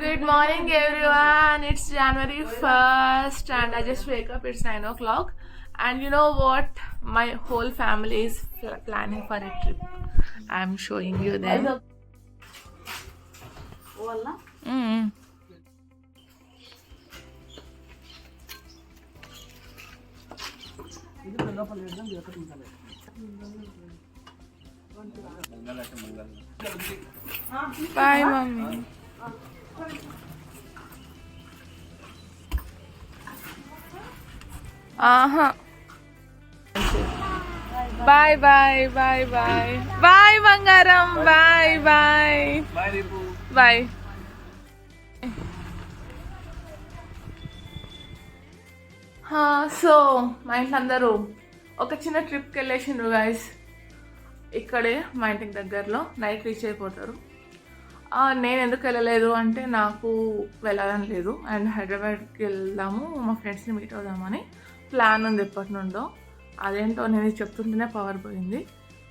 Good morning, everyone. It's January 1st, and I just wake up. It's 9 o'clock. And you know what? My whole family is planning for a trip. I'm showing you them. Mm. Bye, mommy. Bye, bye, bye, bye. Bye, Bangaram. Bye, bye. Bye, Ripu. Bye. So మా ఇంట్లో అందరూ ఒక చిన్న ట్రిప్కి వెళ్ళేసిండ్రు guys. ఇక్కడే మా ఇంటికి దగ్గరలో నైట్ రీచ్ అయిపోతారు. నేను ఎందుకు వెళ్ళలేదు అంటే నాకు వెళ్ళాలని లేదు, అండ్ హైదరాబాద్కి వెళ్దాము, మా ఫ్రెండ్స్ని మీట్ అవుదామని ప్లాన్ ఉంది ఎప్పటి నుండో. అదేంటో నేను చెప్తుంటేనే పవర్ పోయింది.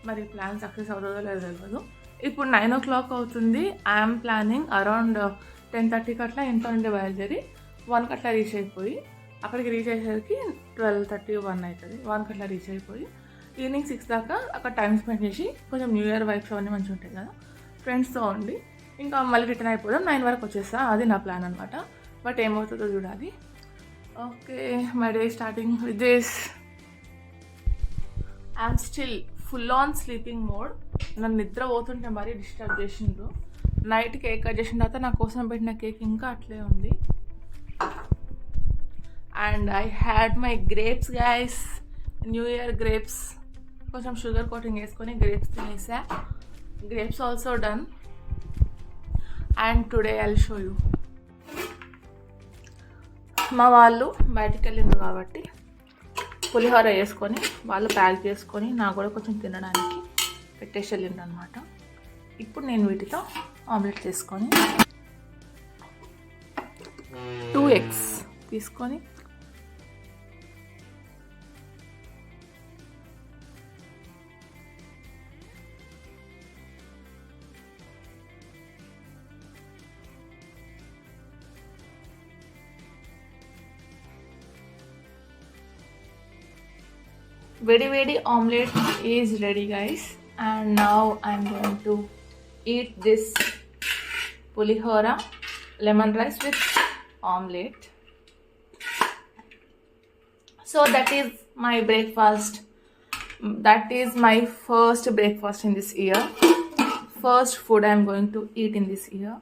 మరి ప్లాన్ సక్సెస్ అవుతుందో లేదో తెలియదు. ఇప్పుడు 9 o'clock అవుతుంది. ఐఎమ్ ప్లానింగ్ అరౌండ్ 10:30కి అట్లా ఇంట్లో నుండి బయలుదేరి 1కి అట్లా రీచ్ అయిపోయి, అక్కడికి రీచ్ అయ్యేసరికి 12:30, 1 అవుతుంది. 1కి అట్లా రీచ్ అయిపోయి ఈవినింగ్ 6 దాకా అక్కడ టైం స్పెండ్ చేసి కొంచెం న్యూ ఇయర్ వైబ్స్ అవన్నీ మంచిగా ఉంటాయి కదా, ఫ్రెండ్స్తో ఉండి ఇంకా మళ్ళీ రిటర్న్ అయిపోదాం. 9 వరకు వచ్చేస్తా. అది నా ప్లాన్ అనమాట. బట్ ఏమవుతుందో చూడాలి. Okay, my day starting with this. I'm still full on sleeping mode. నన్ను నిద్ర పోతుంటే మరీ డిస్టర్బ్ చేసిండ్రు. నైట్ కేక్ కట్ చేసిన తర్వాత నా కోసం పెట్టిన కేక్ ఇంకా అట్లే ఉంది. And I had my grapes guys, new year grapes. కొంచెం షుగర్ కోటింగ్ వేసుకొని గ్రేప్స్ తినేసా. Grapes also done. And today I will show you. మా వాళ్ళు బయటికి వెళ్ళిండ్రు కాబట్టి పులిహోర వేసుకొని వాళ్ళు ప్యాక్ చేసుకొని నాకు కూడా కొంచెం తినడానికి పెట్టేసి వెళ్ళిండ్రు అనమాట. ఇప్పుడు నేను వీటితో ఆమ్లెట్ చేసుకొని 2 eggs తీసుకొని Vedi omelette is ready, guys, and now I'm going to eat this pulihora lemon rice with omelette. So that is my breakfast. That is my first breakfast in this year. First food I'm going to eat in this year.